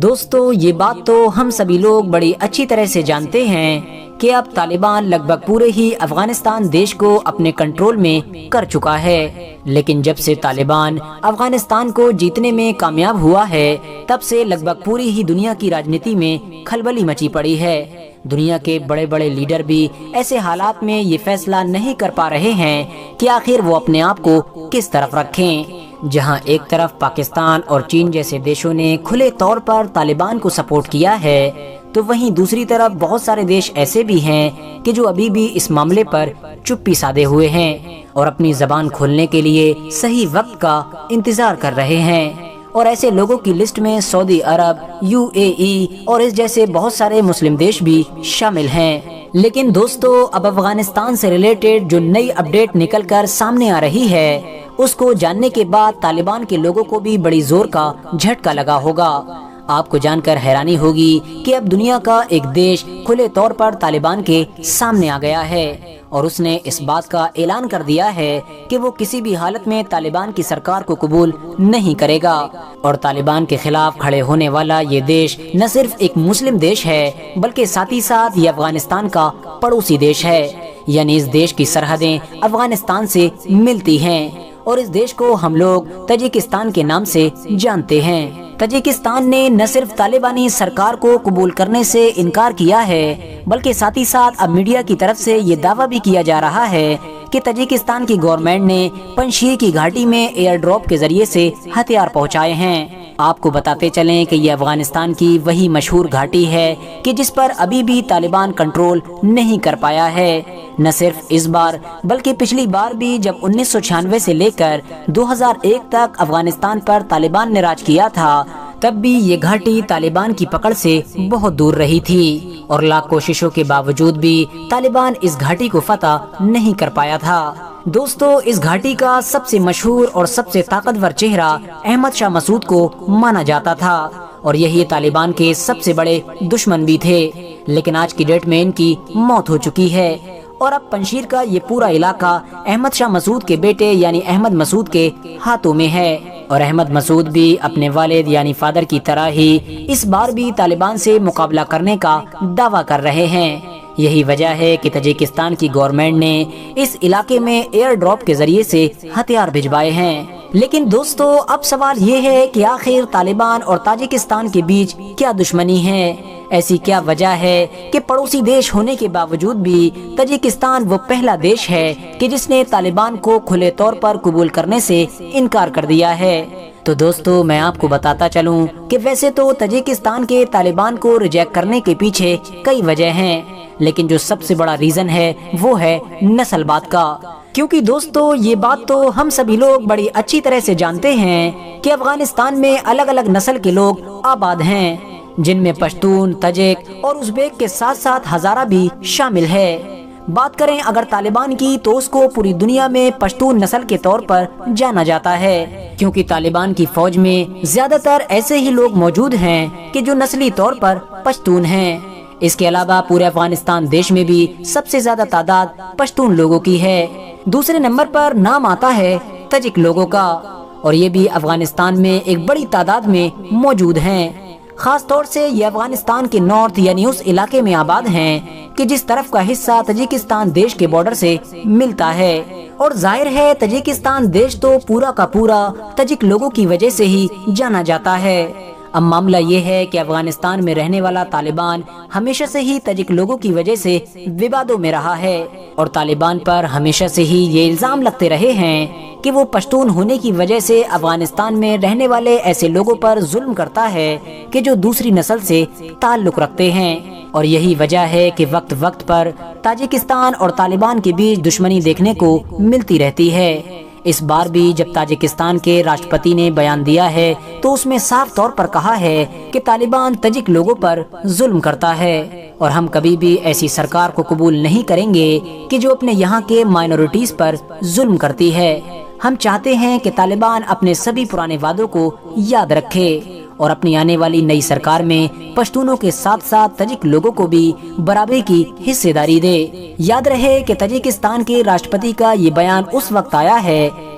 دوستو یہ بات تو ہم سبھی لوگ بڑی اچھی طرح سے جانتے ہیں کہ اب طالبان لگ بھگ پورے ہی افغانستان دیش کو اپنے کنٹرول میں کر چکا ہے، لیکن جب سے طالبان افغانستان کو جیتنے میں کامیاب ہوا ہے تب سے لگ بھگ پوری ہی دنیا کی راجنیتی میں کھلبلی مچی پڑی ہے۔ دنیا کے بڑے بڑے لیڈر بھی ایسے حالات میں یہ فیصلہ نہیں کر پا رہے ہیں کہ آخر وہ اپنے آپ کو کس طرف رکھیں۔ جہاں ایک طرف پاکستان اور چین جیسے دیشوں نے کھلے طور پر طالبان کو سپورٹ کیا ہے، تو وہیں دوسری طرف بہت سارے دیش ایسے بھی ہیں کہ جو ابھی بھی اس معاملے پر چپی سادے ہوئے ہیں اور اپنی زبان کھولنے کے لیے صحیح وقت کا انتظار کر رہے ہیں۔ اور ایسے لوگوں کی لسٹ میں سعودی عرب، UAE اور اس جیسے بہت سارے مسلم دیش بھی شامل ہیں۔ لیکن دوستو اب افغانستان سے ریلیٹڈ جو نئی اپڈیٹ نکل کر سامنے آ رہی ہے اس کو جاننے کے بعد طالبان کے لوگوں کو بھی بڑی زور کا جھٹکا لگا ہوگا۔ آپ کو جان کر حیرانی ہوگی کہ اب دنیا کا ایک دیش کھلے طور پر طالبان کے سامنے آ گیا ہے اور اس نے اس بات کا اعلان کر دیا ہے کہ وہ کسی بھی حالت میں طالبان کی سرکار کو قبول نہیں کرے گا۔ اور طالبان کے خلاف کھڑے ہونے والا یہ دیش نہ صرف ایک مسلم دیش ہے بلکہ ساتھ ہی ساتھ یہ افغانستان کا پڑوسی دیش ہے، یعنی اس دیش کی سرحدیں افغانستان سے ملتی ہیں اور اس دیش کو ہم لوگ تاجکستان کے نام سے جانتے ہیں۔ تاجکستان نے نہ صرف طالبانی سرکار کو قبول کرنے سے انکار کیا ہے بلکہ ساتھ ہی ساتھ اب میڈیا کی طرف سے یہ دعویٰ بھی کیا جا رہا ہے کہ تاجکستان کی گورنمنٹ نے پنجشیر کی گھاٹی میں ایئر ڈراپ کے ذریعے سے ہتھیار پہنچائے ہیں۔ آپ کو بتاتے چلیں کہ یہ افغانستان کی وہی مشہور گھاٹی ہے کہ جس پر ابھی بھی طالبان کنٹرول نہیں کر پایا ہے۔ نہ صرف اس بار بلکہ پچھلی بار بھی جب 1996 سے لے کر 2001 تک افغانستان پر طالبان نے راج کیا تھا تب بھی یہ گھاٹی طالبان کی پکڑ سے بہت دور رہی تھی اور لاکھ کوششوں کے باوجود بھی طالبان اس گھاٹی کو فتح نہیں کر پایا تھا۔ دوستو اس گھاٹی کا سب سے مشہور اور سب سے طاقتور چہرہ احمد شاہ مسعود کو مانا جاتا تھا اور یہی طالبان کے سب سے بڑے دشمن بھی تھے، لیکن آج کی ڈیٹ میں ان کی موت ہو چکی ہے اور اب پنجشیر کا یہ پورا علاقہ احمد شاہ مسعود کے بیٹے یعنی احمد مسعود کے ہاتھوں میں ہے۔ اور احمد مسعود بھی اپنے والد یعنی فادر کی طرح ہی اس بار بھی طالبان سے مقابلہ کرنے کا دعویٰ کر رہے ہیں۔ یہی وجہ ہے کہ تاجکستان کی گورنمنٹ نے اس علاقے میں ایئر ڈراپ کے ذریعے سے ہتھیار بھجوائے ہیں۔ لیکن دوستو اب سوال یہ ہے کہ آخر طالبان اور تاجکستان کے بیچ کیا دشمنی ہے؟ ایسی کیا وجہ ہے کہ پڑوسی دیش ہونے کے باوجود بھی تاجکستان وہ پہلا دیش ہے کہ جس نے طالبان کو کھلے طور پر قبول کرنے سے انکار کر دیا ہے؟ تو دوستو میں آپ کو بتاتا چلوں کہ ویسے تو تاجکستان کے طالبان کو ریجیکٹ کرنے کے پیچھے کئی وجہ ہیں، لیکن جو سب سے بڑا ریزن ہے وہ ہے نسل بات کا۔ کیونکہ دوستو یہ بات تو ہم سبھی لوگ بڑی اچھی طرح سے جانتے ہیں کہ افغانستان میں الگ الگ نسل کے لوگ آباد ہیں، جن میں پشتون، تاجک اور ازبیک کے ساتھ ساتھ ہزارہ بھی شامل ہے۔ بات کریں اگر طالبان کی تو اس کو پوری دنیا میں پشتون نسل کے طور پر جانا جاتا ہے، کیونکہ طالبان کی فوج میں زیادہ تر ایسے ہی لوگ موجود ہیں کہ جو نسلی طور پر پشتون ہیں۔ اس کے علاوہ پورے افغانستان دیش میں بھی سب سے زیادہ تعداد پشتون لوگوں کی ہے۔ دوسرے نمبر پر نام آتا ہے تاجک لوگوں کا، اور یہ بھی افغانستان میں ایک بڑی تعداد میں موجود ہیں۔ خاص طور سے یہ افغانستان کے نارتھ یعنی اس علاقے میں آباد ہیں کہ جس طرف کا حصہ تاجکستان دیش کے بارڈر سے ملتا ہے، اور ظاہر ہے تاجکستان دیش تو پورا کا پورا تاجک لوگوں کی وجہ سے ہی جانا جاتا ہے۔ اب معاملہ یہ ہے کہ افغانستان میں رہنے والا طالبان ہمیشہ سے ہی تاجک لوگوں کی وجہ سے ووادوں میں رہا ہے، اور طالبان پر ہمیشہ سے ہی یہ الزام لگتے رہے ہیں کہ وہ پشتون ہونے کی وجہ سے افغانستان میں رہنے والے ایسے لوگوں پر ظلم کرتا ہے کہ جو دوسری نسل سے تعلق رکھتے ہیں۔ اور یہی وجہ ہے کہ وقت وقت پر تاجکستان اور طالبان کے بیچ دشمنی دیکھنے کو ملتی رہتی ہے۔ اس بار بھی جب تاجکستان کے راشٹرپتی نے بیان دیا ہے تو اس میں صاف طور پر کہا ہے کہ طالبان تاجک لوگوں پر ظلم کرتا ہے اور ہم کبھی بھی ایسی سرکار کو قبول نہیں کریں گے کہ جو اپنے یہاں کے مائنورٹیز پر ظلم کرتی ہے۔ ہم چاہتے ہیں کہ طالبان اپنے سبھی پرانے وعدوں کو یاد رکھے اور اپنی آنے والی نئی سرکار میں پشتونوں کے ساتھ ساتھ تاجک لوگوں کو بھی برابری کی حصے داری دے۔ یاد رہے کہ تاجکستان کے راشٹرپتی کا یہ بیان اس وقت آیا ہے